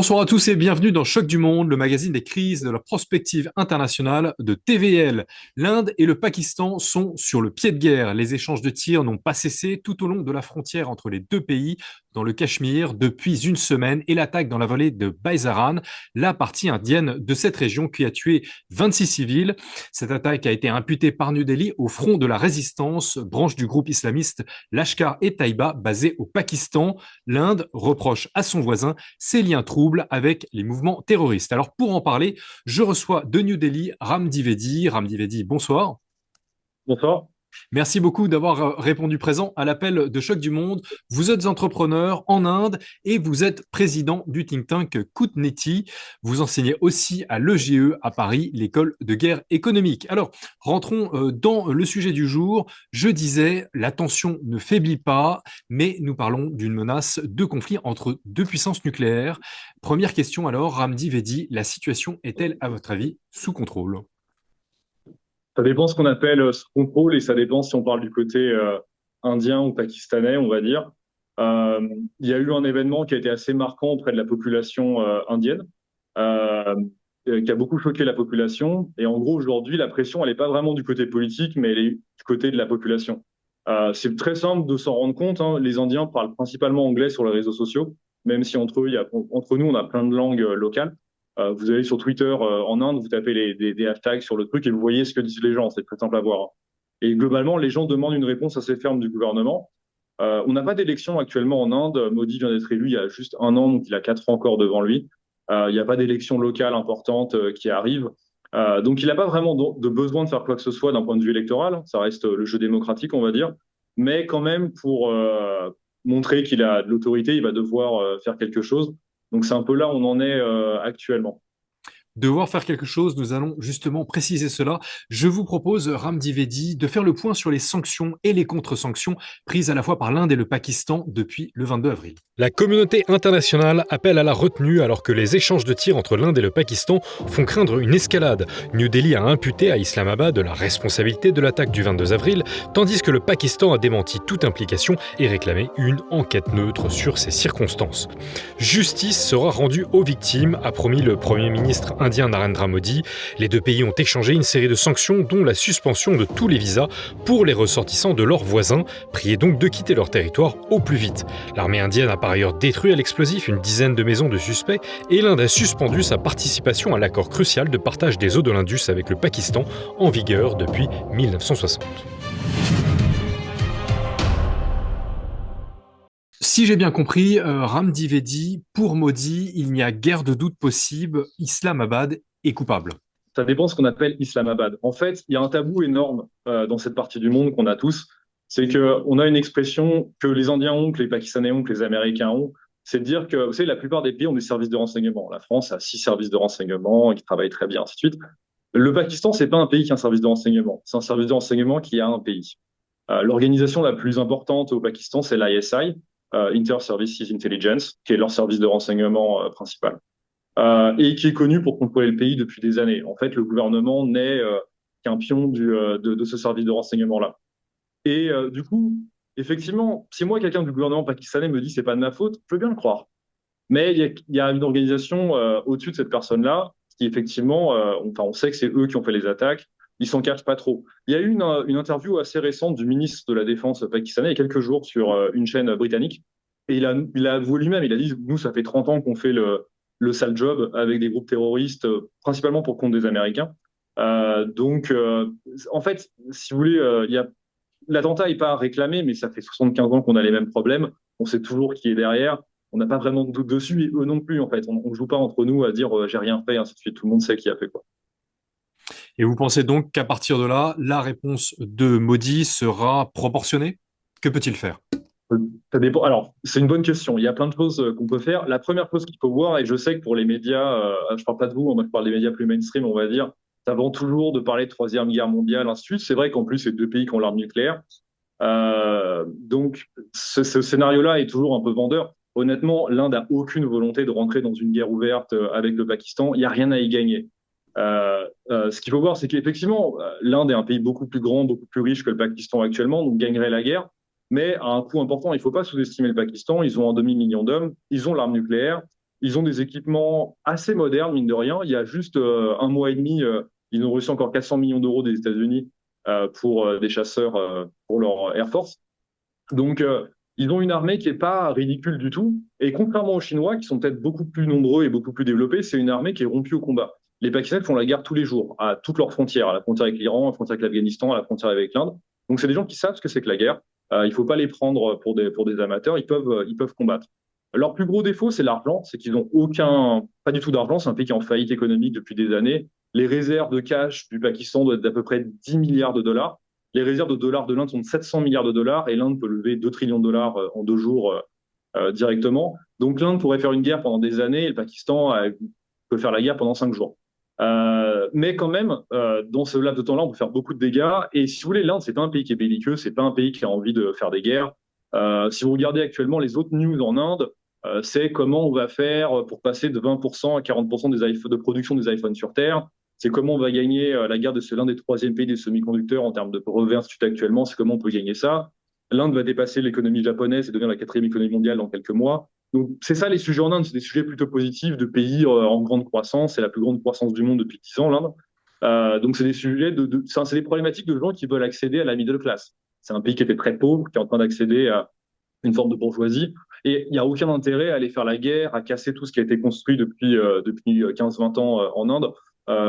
Bonsoir à tous et bienvenue dans Choc du Monde, le magazine des crises de la prospective internationale de TVL. L'Inde et le Pakistan sont sur le pied de guerre. Les échanges de tirs n'ont pas cessé tout au long de la frontière entre les deux pays, dans le Cachemire, depuis une semaine, et l'attaque dans la vallée de Baizaran, la partie indienne de cette région qui a tué 26 civils. Cette attaque a été imputée par New Delhi au Front de la Résistance, branche du groupe islamiste Lashkar-e-Taiba basé au Pakistan. L'Inde reproche à son voisin ses liens troubles avec les mouvements terroristes. Alors pour en parler, je reçois de New Delhi Ram Dwivedi. Ram Dwivedi, bonsoir. Bonsoir. Merci beaucoup d'avoir répondu présent à l'appel de Choc du Monde. Vous êtes entrepreneur en Inde et vous êtes président du think tank Kutneti. Vous enseignez aussi à l'EGE à Paris, l'école de guerre économique. Alors, rentrons dans le sujet du jour. Je disais, la tension ne faiblit pas, mais nous parlons d'une menace de conflit entre deux puissances nucléaires. Première question alors, Ramdi Vedi, la situation est-elle, à votre avis, sous contrôle? Ça dépend ce qu'on appelle ce contrôle et ça dépend si on parle du côté indien ou pakistanais, on va dire. Euh, il y a eu un événement qui a été assez marquant auprès de la population indienne, euh, qui a beaucoup choqué la population. Et en gros, aujourd'hui, la pression, elle n'est pas vraiment du côté politique, mais elle est du côté de la population. C'est très simple de s'en rendre compte, hein. Les Indiens parlent principalement anglais sur les réseaux sociaux, même si entre eux, entre nous, on a plein de langues locales. Vous allez sur Twitter en Inde, vous tapez des hashtags sur le truc et vous voyez ce que disent les gens. C'est très simple à voir, hein. Et globalement, les gens demandent une réponse assez ferme du gouvernement. On n'a pas d'élection actuellement en Inde. Modi vient d'être élu il y a juste un an, donc il a 4 ans encore devant lui. Il n'y a pas d'élection locale importante qui arrive. Donc il n'a pas vraiment de besoin de faire quoi que ce soit d'un point de vue électoral. Ça reste le jeu démocratique, on va dire. Mais quand même, pour montrer qu'il a de l'autorité, il va devoir faire quelque chose. Donc c'est un peu là où on en est actuellement. Devoir faire quelque chose, nous allons justement préciser cela. Je vous propose, Ramdi Vedi, de faire le point sur les sanctions et les contre-sanctions prises à la fois par l'Inde et le Pakistan depuis le 22 avril. La communauté internationale appelle à la retenue alors que les échanges de tirs entre l'Inde et le Pakistan font craindre une escalade. New Delhi a imputé à Islamabad la responsabilité de l'attaque du 22 avril, tandis que le Pakistan a démenti toute implication et réclamé une enquête neutre sur ces circonstances. Justice sera rendue aux victimes, a promis le Premier ministre indien Narendra Modi. Les deux pays ont échangé une série de sanctions, dont la suspension de tous les visas pour les ressortissants de leurs voisins, priés donc de quitter leur territoire au plus vite. L'armée indienne a par ailleurs détruit à l'explosif une dizaine de maisons de suspects et l'Inde a suspendu sa participation à l'accord crucial de partage des eaux de l'Indus avec le Pakistan, en vigueur depuis 1960. Si j'ai bien compris, Ram Dwivedi, pour Modi, il n'y a guère de doute possible, Islamabad est coupable. Ça dépend de ce qu'on appelle Islamabad. En fait, il y a un tabou énorme dans cette partie du monde qu'on a tous. C'est que on a une expression que les Indiens ont, que les Pakistanais ont, que les Américains ont. C'est de dire que, vous savez, la plupart des pays ont des services de renseignement. La France a 6 services de renseignement qui travaillent très bien, ainsi de suite. Le Pakistan, c'est pas un pays qui a un service de renseignement. C'est un service de renseignement qui a un pays. L'organisation la plus importante au Pakistan, c'est l'ISI, Inter-Services Intelligence, qui est leur service de renseignement principal. Et qui est connu pour contrôler le pays depuis des années. En fait, le gouvernement n'est qu'un pion de ce service de renseignement-là. Et du coup, effectivement, si moi, quelqu'un du gouvernement pakistanais me dit c'est pas de ma faute, je veux bien le croire. Mais il y a une organisation au-dessus de cette personne-là qui, effectivement, enfin, on sait que c'est eux qui ont fait les attaques. Ils s'en cachent pas trop. Il y a eu une interview assez récente du ministre de la Défense pakistanais il y a quelques jours sur une chaîne britannique. Et il a avoué lui-même, il a dit, nous, ça fait 30 ans qu'on fait le sale job avec des groupes terroristes, principalement pour compte des Américains. Donc, en fait, si vous voulez, l'attentat n'est pas réclamé, mais ça fait 75 ans qu'on a les mêmes problèmes. On sait toujours qui est derrière. On n'a pas vraiment de doute dessus, et eux non plus, en fait. On ne joue pas entre nous à dire j'ai rien fait, ainsi de suite. Tout le monde sait qui a fait quoi. Et vous pensez donc qu'à partir de là, la réponse de Modi sera proportionnée? Que peut-il faire? Ça dépend. Alors, c'est une bonne question. Il y a plein de choses qu'on peut faire. La première chose qu'il faut voir, et je sais que pour les médias, je parle pas de vous, moi je parle des médias plus mainstream, on va dire, ça vend toujours de parler de Troisième Guerre mondiale, ainsi de suite. C'est vrai qu'en plus, c'est deux pays qui ont l'arme nucléaire. Donc, ce scénario-là est toujours un peu vendeur. Honnêtement, l'Inde a aucune volonté de rentrer dans une guerre ouverte avec le Pakistan. Il n'y a rien à y gagner. Ce qu'il faut voir, c'est qu'effectivement, l'Inde est un pays beaucoup plus grand, beaucoup plus riche que le Pakistan actuellement, donc gagnerait la guerre, mais à un coût important. Il ne faut pas sous-estimer le Pakistan. Ils ont un demi-million d'hommes, ils ont l'arme nucléaire, Ils ont des équipements assez modernes, mine de rien. Il y a juste un mois et demi, ils ont reçu encore 400 millions d'euros des États-Unis pour des chasseurs pour leur Air Force. Donc, ils ont une armée qui est pas ridicule du tout. Et contrairement aux Chinois, qui sont peut-être beaucoup plus nombreux et beaucoup plus développés, c'est une armée qui est rompue au combat. Les Pakistanais font la guerre tous les jours, à toutes leurs frontières, à la frontière avec l'Iran, à la frontière avec l'Afghanistan, à la frontière avec l'Inde. Donc, c'est des gens qui savent ce que c'est que la guerre. Il faut pas les prendre pour des amateurs. Ils peuvent combattre. Leur plus gros défaut, c'est l'argent. C'est qu'ils n'ont pas du tout d'argent. C'est un pays qui est en faillite économique depuis des années. Les réserves de cash du Pakistan doivent être d'à peu près 10 milliards de dollars. Les réserves de dollars de l'Inde sont de 700 milliards de dollars et l'Inde peut lever 2 trillions de dollars en 2 jours directement. Donc l'Inde pourrait faire une guerre pendant des années et le Pakistan peut faire la guerre pendant 5 jours. Mais quand même, dans ce laps de temps-là, on peut faire beaucoup de dégâts. Et si vous voulez, l'Inde, c'est pas un pays qui est belliqueux, c'est pas un pays qui a envie de faire des guerres. Si vous regardez actuellement les autres news en Inde, c'est comment on va faire pour passer de 20% à 40% de production des iPhones sur Terre. C'est comment on va gagner la guerre de c'est l'un des troisième pays des semi-conducteurs en termes de brevets instituts actuellement. C'est comment on peut gagner ça. L'Inde va dépasser l'économie japonaise et devenir la quatrième économie mondiale dans quelques mois. Donc, c'est ça les sujets en Inde, c'est des sujets plutôt positifs de pays en grande croissance. C'est la plus grande croissance du monde depuis 10 ans, l'Inde. Donc, c'est des sujets c'est des problématiques de gens qui veulent accéder à la middle class. C'est un pays qui était très pauvre, qui est en train d'accéder à une forme de bourgeoisie. Et il n'y a aucun intérêt à aller faire la guerre, à casser tout ce qui a été construit depuis 15-20 ans en Inde.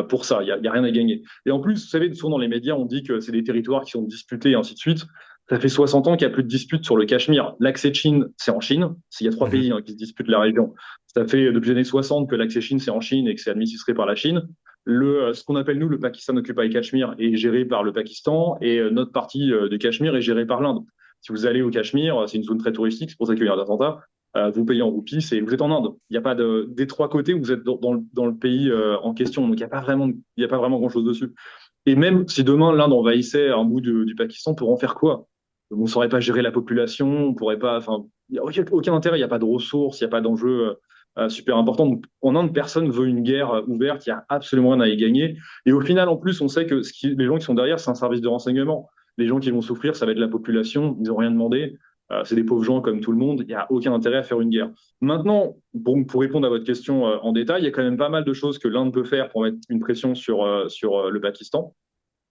Pour ça, il y a rien à gagner. Et en plus, vous savez, souvent dans les médias, on dit que c'est des territoires qui sont disputés et ainsi de suite. Ça fait 60 ans qu'il n'y a plus de disputes sur le Cachemire. L'accès Chine, c'est en Chine. Il y a trois Mhm. pays qui se disputent la région. Ça fait depuis les années 60 que l'accès Chine, c'est en Chine et que c'est administré par la Chine. Ce qu'on appelle nous le Pakistan Occupy Cachemire est géré par le Pakistan et notre partie du Cachemire est gérée par l'Inde. Si vous allez au Cachemire, c'est une zone très touristique, c'est pour ça qu'il y a eu un attentat. Vous payez en roupies, vous êtes en Inde. Il n'y a pas des trois côtés, vous êtes dans le pays en question, donc il n'y a pas vraiment grand-chose dessus. Et même si demain l'Inde envahissait un bout du Pakistan, pour en faire quoi? On ne saurait pas gérer la population, on pourrait pas. Enfin, il n'y a aucun intérêt, il n'y a pas de ressources, il n'y a pas d'enjeu super important. Donc, en Inde, personne veut une guerre ouverte, il n'y a absolument rien à y gagner. Et au final, en plus, on sait que les gens qui sont derrière, c'est un service de renseignement. Les gens qui vont souffrir, ça va être la population, ils n'ont rien demandé. C'est des pauvres gens comme tout le monde, il n'y a aucun intérêt à faire une guerre. Maintenant, pour répondre à votre question en détail, il y a quand même pas mal de choses que l'Inde peut faire pour mettre une pression sur le Pakistan.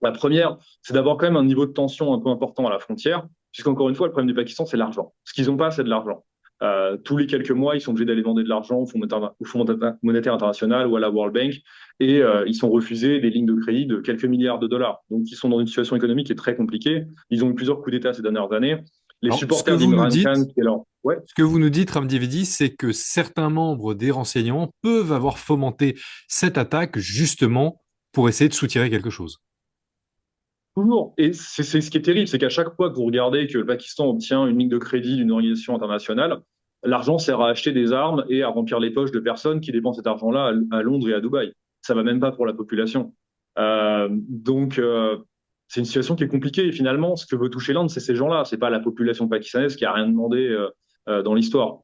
La première, c'est d'avoir quand même un niveau de tension un peu important à la frontière, puisqu'encore une fois, le problème du Pakistan, c'est l'argent. Ce qu'ils n'ont pas, c'est de l'argent. Tous les quelques mois, ils sont obligés d'aller demander de l'argent au Fonds monétaire international ou à la World Bank, et ils sont refusés des lignes de crédit de quelques milliards de dollars. Donc, ils sont dans une situation économique qui est très compliquée. Ils ont eu plusieurs coups d'État ces dernières années. Les Alors, supporters d'Imran Khan, qui est là. Ouais, ce que vous nous dites, Ramdividi, c'est que certains membres des renseignements peuvent avoir fomenté cette attaque justement pour essayer de soutirer quelque chose. toujours. Et c'est ce qui est terrible, c'est qu'à chaque fois que vous regardez que le Pakistan obtient une ligne de crédit d'une organisation internationale, l'argent sert à acheter des armes et à remplir les poches de personnes qui dépensent cet argent-là à Londres et à Dubaï. Ça va même pas pour la population. Donc, c'est une situation qui est compliquée. Et finalement, ce que veut toucher l'Inde, c'est ces gens-là. C'est pas la population pakistanaise qui a rien demandé dans l'histoire.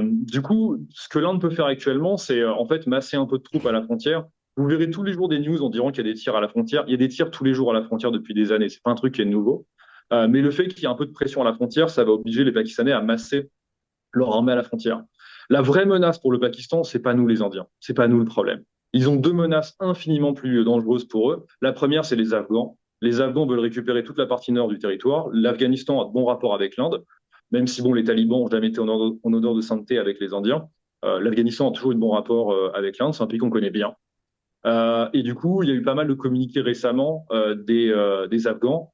Du coup, ce que l'Inde peut faire actuellement, c'est en fait masser un peu de troupes à la frontière. Vous verrez tous les jours des news en disant qu'il y a des tirs à la frontière. Il y a des tirs tous les jours à la frontière depuis des années. C'est pas un truc qui est nouveau. Mais le fait qu'il y ait un peu de pression à la frontière, ça va obliger les Pakistanais à masser leur armée à la frontière. La vraie menace pour le Pakistan, c'est pas nous les Indiens. C'est pas nous le problème. Ils ont deux menaces infiniment plus dangereuses pour eux. La première, c'est les Afghans. Les Afghans veulent récupérer toute la partie nord du territoire. L'Afghanistan a de bons rapports avec l'Inde, même si bon, les talibans ont jamais été en odeur de sainteté avec les Indiens. L'Afghanistan a toujours eu de bons rapports avec l'Inde. C'est un pays qu'on connaît bien. Et du coup, il y a eu pas mal de communiqués récemment des Afghans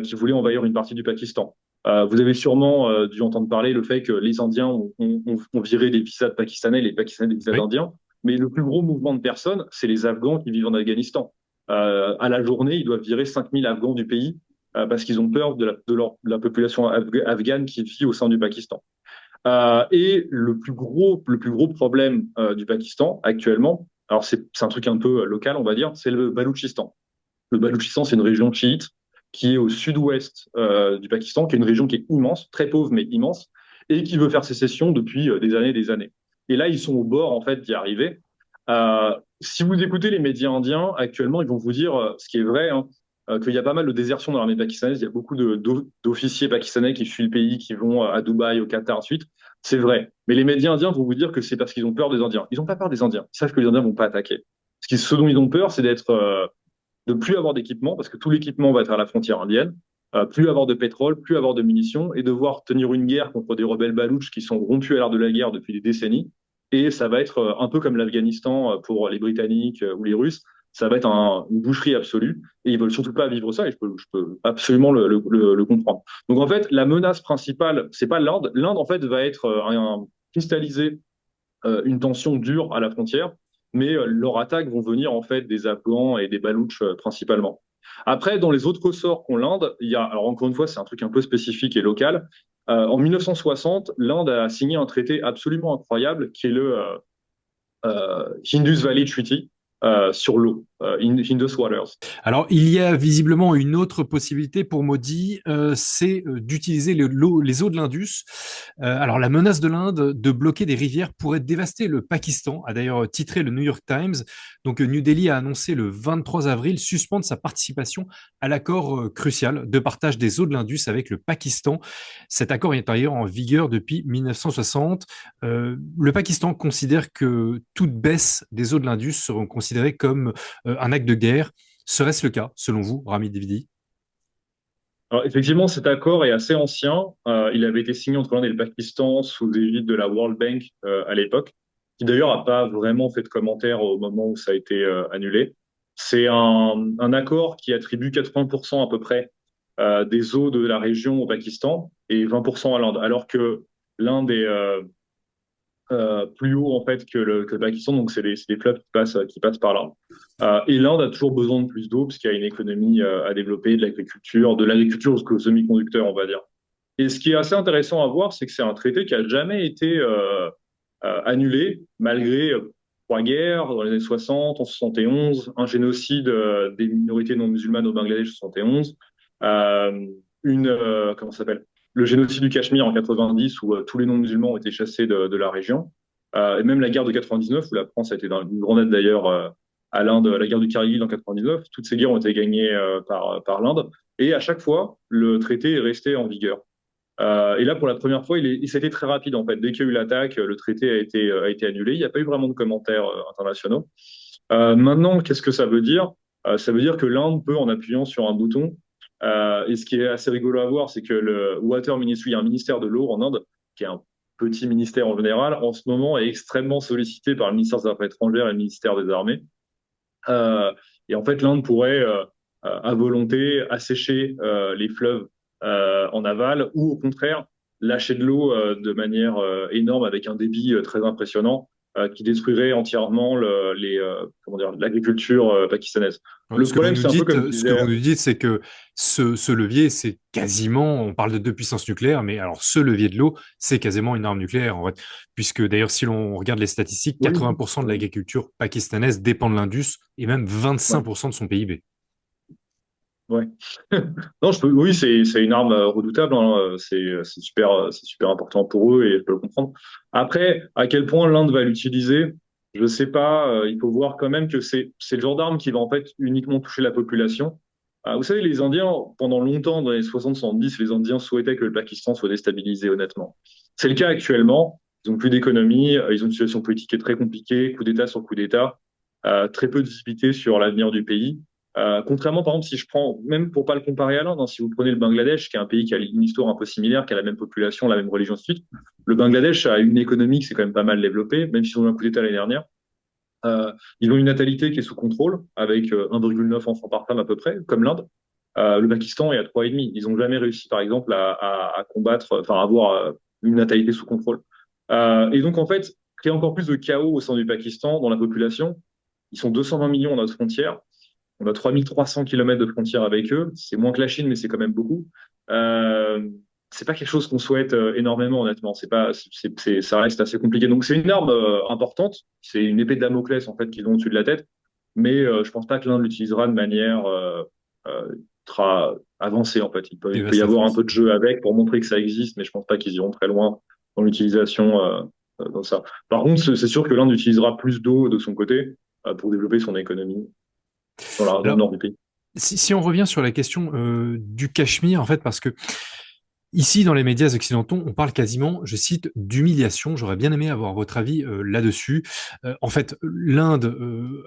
qui voulaient envahir une partie du Pakistan. Vous avez sûrement dû entendre parler le fait que les Indiens ont viré des visas de Pakistanais, les Pakistanais des visas Oui. d'Indiens. Mais le plus gros mouvement de personnes, c'est les Afghans qui vivent en Afghanistan. À la journée, ils doivent virer 5000 Afghans du pays parce qu'ils ont peur de la population afghane qui vit au sein du Pakistan. Et le plus gros problème du Pakistan actuellement, alors c'est un truc un peu local, on va dire, c'est le Baloutchistan. Le Baloutchistan, c'est une région chiite qui est au sud-ouest du Pakistan, qui est une région qui est immense, très pauvre mais immense, et qui veut faire sécession depuis des années et des années. Et là, ils sont au bord en fait d'y arriver. Si vous écoutez les médias indiens, actuellement, ils vont vous dire ce qui est vrai, hein, qu'il y a pas mal de désertion dans l'armée pakistanaise. Il y a beaucoup d'officiers pakistanais qui fuient le pays, qui vont à Dubaï, au Qatar ensuite, C'est vrai. Mais les médias indiens vont vous dire que c'est parce qu'ils ont peur des Indiens. Ils n'ont pas peur des Indiens. Ils savent que les Indiens vont pas attaquer. Ce dont ils ont peur, c'est de plus avoir d'équipement, parce que tout l'équipement va être à la frontière indienne, plus avoir de pétrole, plus avoir de munitions, et devoir tenir une guerre contre des rebelles baloutches qui sont rompus à l'art de la guerre depuis des décennies. Et ça va être un peu comme l'Afghanistan pour les Britanniques ou les Russes. Ça va être une boucherie absolue, et ils veulent surtout pas vivre ça, et je peux absolument le comprendre. Donc en fait, la menace principale, c'est pas l'Inde. L'Inde en fait va être cristallisé une tension dure à la frontière, mais leurs attaques vont venir en fait des Afghans et des Baloutches principalement. Après, dans les autres ressorts qu'ont l'Inde, il y a, alors encore une fois, c'est un truc un peu spécifique et local. En 1960, l'Inde a signé un traité absolument incroyable qui est le Indus Valley Treaty sur l'eau, Indus Waters. Alors, il y a visiblement une autre possibilité pour Modi, c'est d'utiliser les eaux de l'Indus. Alors, la menace de l'Inde de bloquer des rivières pourrait dévaster le Pakistan, a d'ailleurs titré le New York Times. Donc, New Delhi a annoncé le 23 avril suspendre sa participation à l'accord crucial de partage des eaux de l'Indus avec le Pakistan. Cet accord est d'ailleurs en vigueur depuis 1960. Le Pakistan considère que toute baisse des eaux de l'Indus seront considérées comme un acte de guerre. Serait-ce le cas, selon vous, Rami Dividi? Alors, effectivement, cet accord est assez ancien. Il avait été signé entre l'Inde et le Pakistan sous l'égide de la World Bank à l'époque, qui d'ailleurs n'a pas vraiment fait de commentaires au moment où ça a été annulé. C'est un accord qui attribue 80% à peu près des eaux de la région au Pakistan et 20% à l'Inde, alors que l'Inde est plus haut en fait que le Pakistan, donc c'est des fleuves qui passent par là. Et l'Inde a toujours besoin de plus d'eau parce qu'il y a une économie à développer, de l'agriculture jusqu'aux semi-conducteurs, on va dire. Et ce qui est assez intéressant à voir, c'est que c'est un traité qui a jamais été annulé malgré trois guerres dans les années 60, en 71, un génocide des minorités non musulmanes au Bangladesh en 71, comment ça s'appelle, le génocide du Cachemire en 90 où tous les non-musulmans ont été chassés de la région, et même la guerre de 99 où la France a été dans une grande aide d'ailleurs à l'Inde, la guerre du Kargil en 99. Toutes ces guerres ont été gagnées par l'Inde, et à chaque fois le traité est resté en vigueur. Et là, pour la première fois, c'était très rapide en fait. Dès qu'il y a eu l'attaque, le traité a été annulé. Il n'y a pas eu vraiment de commentaires internationaux. Maintenant, qu'est-ce que ça veut dire? Ça veut dire que l'Inde peut, en appuyant sur un bouton, et ce qui est assez rigolo à voir, c'est que le Water Ministry, il y a un ministère de l'eau en Inde, qui est un petit ministère en général, en ce moment est extrêmement sollicité par le ministère des Affaires étrangères et le ministère des Armées. Et en fait, l'Inde pourrait, à volonté, assécher les fleuves en aval ou au contraire lâcher de l'eau de manière énorme avec un débit très impressionnant qui détruirait entièrement comment dire, l'agriculture pakistanaise. Ouais, Le problème, c'est un peu comme Ce que disait. vous nous dites, c'est que ce levier, c'est quasiment, on parle de deux puissances nucléaires, mais alors ce levier de l'eau, c'est quasiment une arme nucléaire, en fait, puisque d'ailleurs, si l'on regarde les statistiques, Oui, 80% de oui, l'agriculture pakistanaise dépend de l'Indus et même ouais, 25% de son PIB. ouais. Non, oui, c'est une arme redoutable, hein. C'est super important pour eux et je peux le comprendre. Après, à quel point l'Inde va l'utiliser, je sais pas. Il faut voir quand même que c'est le genre d'arme qui va en fait uniquement toucher la population. Vous savez, les Indiens, pendant longtemps, dans les 60-70, les Indiens souhaitaient que le Pakistan soit déstabilisé, honnêtement. C'est le cas actuellement. Ils ont plus d'économie, ils ont une situation politique qui est très compliquée, coup d'État sur coup d'État, très peu de visibilité sur l'avenir du pays. Contrairement, par exemple, si je prends, même pour pas le comparer à l'Inde, hein, si vous prenez le Bangladesh, qui est un pays qui a une histoire un peu similaire, qui a la même population, la même religion, ensuite, le Bangladesh a une économie qui s'est quand même pas mal développée, même s'ils ont eu un coup d'État l'année dernière. Ils ont une natalité qui est sous contrôle, avec 1,9 enfants par femme à peu près, comme l'Inde. Le Pakistan est à 3,5. Ils n'ont jamais réussi, par exemple, à combattre, enfin, à avoir une natalité sous contrôle. Et donc, en fait, créer encore plus de chaos au sein du Pakistan, dans la population. Ils sont 220 millions à notre frontière. On a 3300 kilomètres de frontière avec eux. C'est moins que la Chine, mais c'est quand même beaucoup. Euh, c'est pas quelque chose qu'on souhaite énormément, honnêtement. Ça reste assez compliqué. Donc, c'est une arme importante. C'est une épée de Damoclès, en fait, qu'ils ont au-dessus de la tête. Mais je pense pas que l'Inde l'utilisera de manière ultra avancée, en fait. Il peut y avoir un Dévastatrice. peu de jeu avec pour montrer que ça existe, mais je pense pas qu'ils iront très loin dans l'utilisation dans ça. Par contre, c'est sûr que l'Inde utilisera plus d'eau de son côté pour développer son économie dans le Alors, nord du pays. si on revient sur la question du Cachemire, en fait, parce que Ici, dans les médias occidentaux, on parle quasiment, je cite, d'humiliation. J'aurais bien aimé avoir votre avis là-dessus. En fait, l'Inde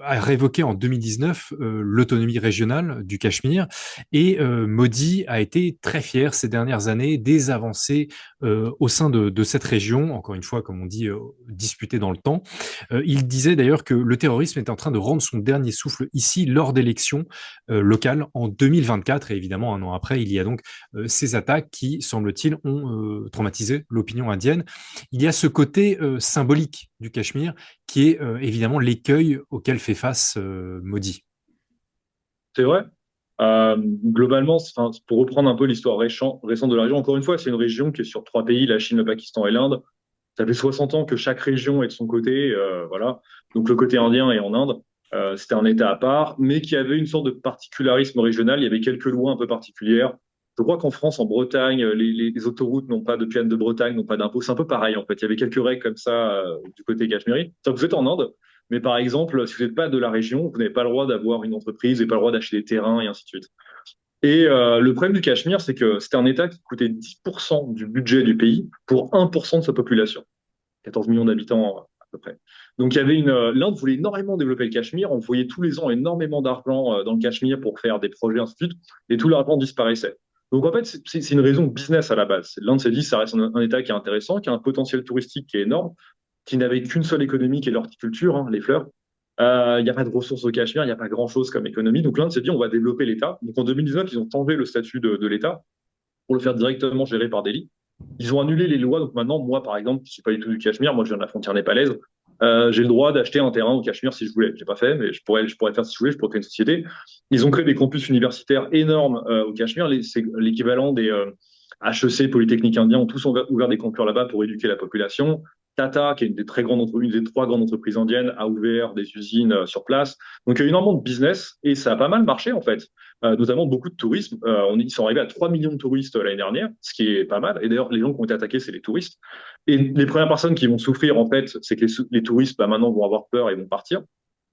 a révoqué en 2019 l'autonomie régionale du Cachemire et Modi a été très fier ces dernières années des avancées au sein de cette région, encore une fois, comme on dit, disputée dans le temps. Il disait d'ailleurs que le terrorisme est en train de rendre son dernier souffle ici lors d'élections locales en 2024 et évidemment un an après, il y a donc ces attaques qui, semble-t-il, ont traumatisé l'opinion indienne. Il y a ce côté symbolique du Cachemire qui est évidemment l'écueil auquel fait face Modi. C'est vrai. Globalement, enfin, pour reprendre un peu l'histoire récente de la région, encore une fois, c'est une région qui est sur trois pays, la Chine, le Pakistan et l'Inde. Ça fait 60 ans que chaque région est de son côté, voilà. Donc le côté indien est en Inde. C'était un État à part, mais qui avait une sorte de particularisme régional. Il y avait quelques lois un peu particulières. Je crois qu'en France, en Bretagne, les autoroutes n'ont pas de plaine de Bretagne, n'ont pas d'impôts. C'est un peu pareil, en fait. Il y avait quelques règles comme ça du côté cachemiri. C'est-à-dire que vous êtes en Inde, mais par exemple, si vous n'êtes pas de la région, vous n'avez pas le droit d'avoir une entreprise, vous n'avez pas le droit d'acheter des terrains et ainsi de suite. Et le problème du Cachemire, c'est que c'était un État qui coûtait 10% du budget du pays pour 1% de sa population. 14 millions d'habitants à peu près. Donc il y avait l'Inde voulait énormément développer le Cachemire, on voyait tous les ans énormément d'argent dans le Cachemire pour faire des projets ainsi de suite, et tout l'argent disparaissait. Donc en fait c'est une raison de business à la base. L'Inde s'est dit ça reste un État qui est intéressant, qui a un potentiel touristique qui est énorme, qui n'avait qu'une seule économie qui est l'horticulture, hein, les fleurs. Il n'y a pas de ressources au Cachemire, il n'y a pas grand-chose comme économie. Donc l'Inde s'est dit on va développer l'État. Donc en 2019 ils ont changé le statut de l'État pour le faire directement géré par Delhi. Ils ont annulé les lois. Donc maintenant, moi, par exemple, qui ne suis pas du tout du Cachemire, moi, je viens de la frontière népalaise, j'ai le droit d'acheter un terrain au Cachemire si je voulais. J'ai pas fait, mais je pourrais faire si je voulais. Je pourrais créer une société. Ils ont créé des campus universitaires énormes au Cachemire. C'est l'équivalent des HEC, Polytechnique indien, ont tous ouvert des campus là-bas pour éduquer la population. Tata, qui est une des trois grandes entreprises indiennes, a ouvert des usines sur place. Donc, il y a eu énormément de business et ça a pas mal marché, en fait. Notamment beaucoup de tourisme. Ils sont arrivés à 3 millions de touristes l'année dernière, ce qui est pas mal. Et d'ailleurs, les gens qui ont été attaqués, c'est les touristes. Et les premières personnes qui vont souffrir, en fait, c'est que les touristes, bah, maintenant, vont avoir peur et vont partir.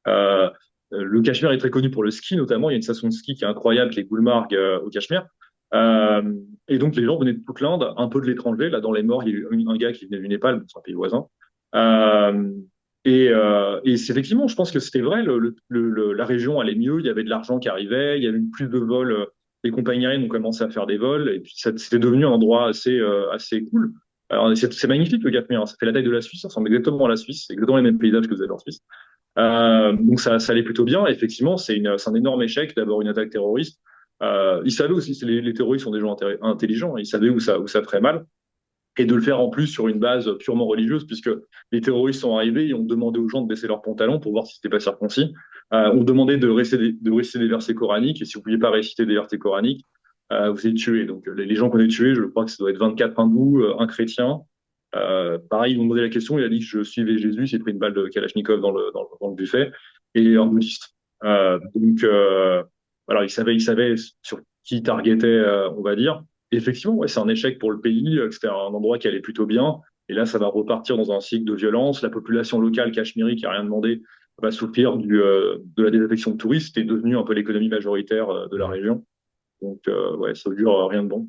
Euh, le Cachemire est très connu pour le ski, notamment. Il y a une station de ski qui est incroyable, qui est Gulmarg au Cachemire. Euh, et donc, les gens venaient de toute l'Inde, un peu de l'étranger. Là, dans les morts, il y a eu un gars qui venait du Népal, c'est un pays voisin. Euh, et c'est effectivement, je pense que c'était vrai, la région allait mieux, il y avait de l'argent qui arrivait, il y avait eu plus de vols, les compagnies aériennes ont commencé à faire des vols, et puis c'était devenu un endroit assez cool. Alors, c'est magnifique le Cachemire, hein. Ça fait la taille de la Suisse, ça ressemble exactement à la Suisse, c'est exactement les mêmes paysages que vous avez en Suisse. Donc ça allait plutôt bien. Effectivement, c'est un énorme échec d'avoir une attaque terroriste. Ils savaient aussi, les terroristes sont des gens intelligents, ils savaient où ça ferait mal et de le faire en plus sur une base purement religieuse, puisque les terroristes sont arrivés et ont demandé aux gens de baisser leurs pantalons pour voir si c'était pas circoncis. On demandait de réciter des versets coraniques, et si vous ne pouviez pas réciter des versets coraniques, vous êtes tué. Donc les gens qu'on a tués, je crois que ça doit être 24 hindous, un chrétien. Pareil, ils m'ont posé la question, il a dit que je suivais Jésus, il s'est pris une balle de Kalachnikov dans le buffet, et un bouddhiste. Donc voilà, il savait sur qui targetait, on va dire. Et effectivement, ouais, c'est un échec pour le pays, que c'était un endroit qui allait plutôt bien. Et là, ça va repartir dans un cycle de violence. La population locale cachemiri, qui a rien demandé, va souffrir de la désaffection de touristes et est devenue un peu l'économie majoritaire de la région. Donc, ouais, ça augure rien de bon.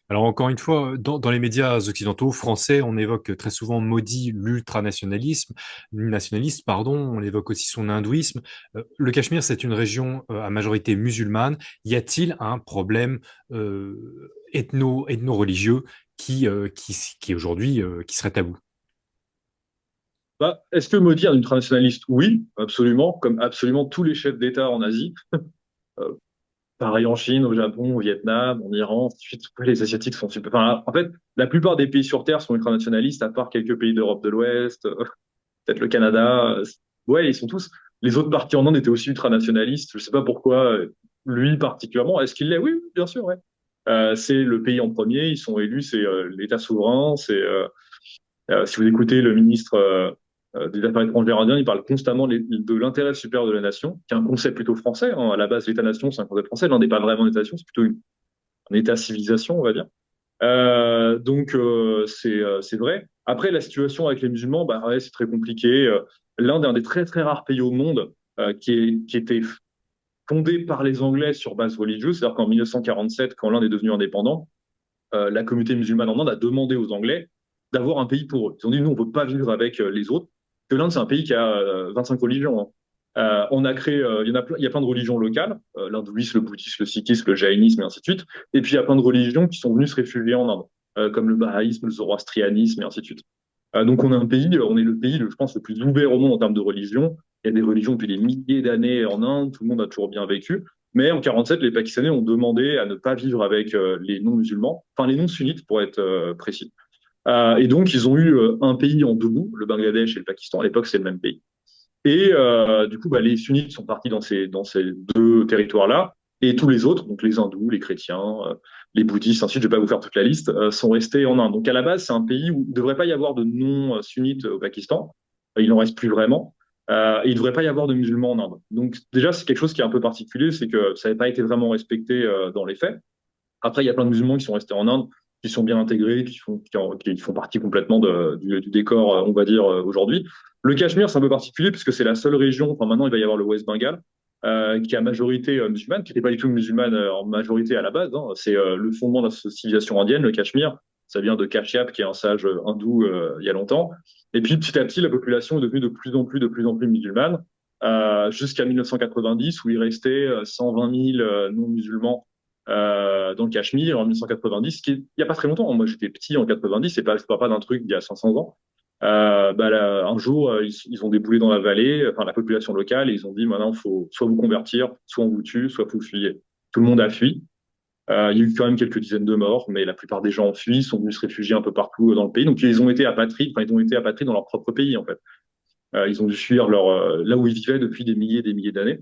Alors encore une fois, dans les médias occidentaux, français, on évoque très souvent Modi nationaliste, pardon, on évoque aussi son hindouisme. Le Cachemire, c'est une région à majorité musulmane. Y a-t-il un problème ethno-religieux qui aujourd'hui qui serait tabou? Bah, est-ce que Modi est un ultranationaliste? Oui, absolument, comme absolument tous les chefs d'État en Asie. Euh, Pareil en Chine, au Japon, au Vietnam, en Iran, ainsi de suite. Les Asiatiques sont super. Enfin, en fait, la plupart des pays sur Terre sont ultranationalistes, à part quelques pays d'Europe de l'Ouest, peut-être le Canada. Ouais, ils sont tous. Les autres partis en Inde étaient aussi ultranationalistes. Je sais pas pourquoi lui particulièrement. Est-ce qu'il l'est? Oui, oui, bien sûr. Ouais. C'est le pays en premier. Ils sont élus. C'est l'État souverain. Si vous écoutez le ministre des Affaires étrangères indien, il parle constamment de l'intérêt supérieur de la nation, qui est un concept plutôt français, hein. À la base, l'État-nation, c'est un concept français. L'Inde n'est pas vraiment un État-nation, c'est plutôt un État-civilisation, on va dire. Donc, c'est vrai. Après, la situation avec les musulmans, bah, ouais, c'est très compliqué. L'Inde est un des très, très rares pays au monde qui était fondé par les Anglais sur base religieuse. C'est-à-dire qu'en 1947, quand l'Inde est devenue indépendante, la communauté musulmane en Inde a demandé aux Anglais d'avoir un pays pour eux. Ils ont dit, nous, on ne veut pas vivre avec les autres, que l'Inde, c'est un pays qui a 25 religions. Hein. On a créé, il y a plein de religions locales, l'hindouisme, le bouddhisme, le sikhisme, le jaïnisme, et ainsi de suite. Et puis, il y a plein de religions qui sont venues se réfugier en Inde, comme le bahaïsme, le zoroastrianisme, et ainsi de suite. Donc, on a un pays, on est le pays, je pense, le plus ouvert au monde en termes de religion. Il y a des religions depuis des milliers d'années en Inde, tout le monde a toujours bien vécu. Mais en 47, les Pakistanais ont demandé à ne pas vivre avec les non-musulmans, enfin les non-sunnites pour être précis. Et donc, ils ont eu un pays en deux bouts, le Bangladesh et le Pakistan. À l'époque, c'est le même pays. Et du coup, les sunnites sont partis dans ces deux territoires-là, et tous les autres, donc les hindous, les chrétiens, les bouddhistes, ainsi de suite, je ne vais pas vous faire toute la liste, sont restés en Inde. Donc à la base, c'est un pays où il ne devrait pas y avoir de non-sunnites au Pakistan. Il n'en reste plus vraiment. Et il ne devrait pas y avoir de musulmans en Inde. Donc déjà, c'est quelque chose qui est un peu particulier, c'est que ça n'avait pas été vraiment respecté dans les faits. Après, il y a plein de musulmans qui sont restés en Inde, qui sont bien intégrés, qui font partie complètement du décor, on va dire, aujourd'hui. Le Cachemire, c'est un peu particulier puisque c'est la seule région, enfin maintenant il va y avoir le West Bengal, qui a majorité musulmane, qui n'était pas du tout musulmane en majorité à la base. Hein. C'est le fondement de la civilisation indienne, le Cachemire. Ça vient de Kashyap, qui est un sage hindou il y a longtemps. Et puis petit à petit, la population est devenue de plus en plus musulmane, jusqu'à 1990, où il restait 120 000 non-musulmans dans le Cachemire en 1990, il n'y a pas très longtemps. Moi, j'étais petit en 90, je parle pas d'un truc d'il y a 500 ans. Un jour, ils ont déboulé dans la vallée, enfin la population locale, et ils ont dit maintenant, il faut soit vous convertir, soit on vous tue, soit vous fuyez. Tout le monde a fui. Il y a eu quand même quelques dizaines de morts, mais la plupart des gens ont fui, sont venus se réfugier un peu partout dans le pays. Donc ils ont été apatrides, enfin ils ont été apatrides dans leur propre pays en fait. Ils ont dû fuir là où ils vivaient depuis des milliers d'années.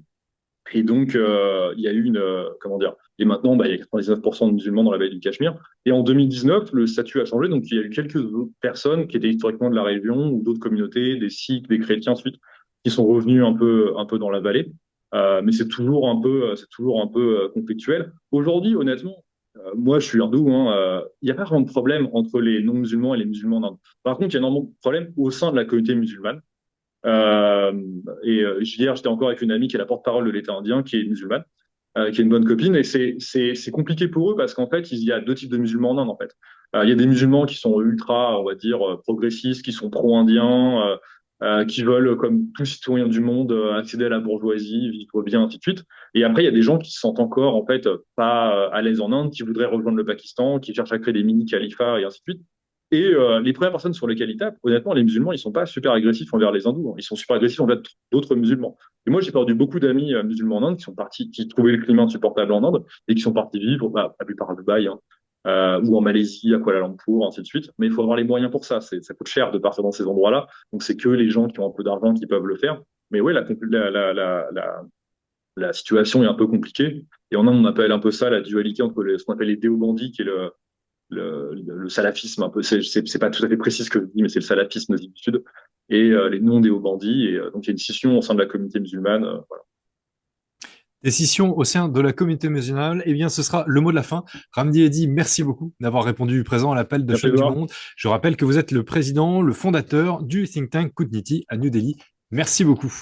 Et donc, il y a eu comment dire, et maintenant, il y a 99% de musulmans dans la vallée du Cachemire. Et en 2019, le statut a changé, donc il y a eu quelques autres personnes qui étaient historiquement de la région, ou d'autres communautés, des Sikhs, des chrétiens, ensuite, qui sont revenus un peu dans la vallée. Mais c'est toujours un peu conflictuel. Aujourd'hui, honnêtement, moi, je suis hindou, hein, il n'y a pas vraiment de problème entre les non-musulmans et les musulmans d'Inde. Par contre, il y a énormément de problèmes au sein de la communauté musulmane. Euh, Hier, j'étais encore avec une amie qui est la porte-parole de l'État indien, qui est musulmane, qui est une bonne copine, et c'est compliqué pour eux parce qu'en fait, il y a deux types de musulmans en Inde, en fait. Il y a des musulmans qui sont ultra, on va dire, progressistes, qui sont pro-indiens, qui veulent, comme tout citoyen du monde, accéder à la bourgeoisie, vivre bien, ainsi de suite. Et après, il y a des gens qui se sentent encore, en fait, pas à l'aise en Inde, qui voudraient rejoindre le Pakistan, qui cherchent à créer des mini-califats, et ainsi de suite. Et les premières personnes sur lesquelles ils tapent, honnêtement, les musulmans, ils sont pas super agressifs envers les hindous. Hein. Ils sont super agressifs envers d'autres musulmans. Et moi, j'ai perdu beaucoup d'amis musulmans en Inde qui sont partis, qui trouvaient le climat insupportable en Inde et qui sont partis vivre, la plupart à Dubaï, hein, ou en Malaisie, à Kuala Lumpur, ainsi de suite. Mais il faut avoir les moyens pour ça. Ça coûte cher de partir dans ces endroits-là. Donc, c'est que les gens qui ont un peu d'argent qui peuvent le faire. Mais ouais, la situation est un peu compliquée. Et en Inde, on appelle un peu ça la dualité entre ce qu'on appelle les déobandis, qui est le salafisme un peu, c'est pas tout à fait précis ce que je dis, mais c'est le salafisme du Sud, et les non-déobandis, et donc il y a une scission au sein de la communauté musulmane. Voilà. Décision au sein de la communauté musulmane, eh bien, ce sera le mot de la fin. Ramdi Eddy, merci beaucoup d'avoir répondu présent à l'appel de Merci Choc du Edouard. Monde. Je rappelle que vous êtes le président, le fondateur du think tank Kudniti à New Delhi. Merci beaucoup.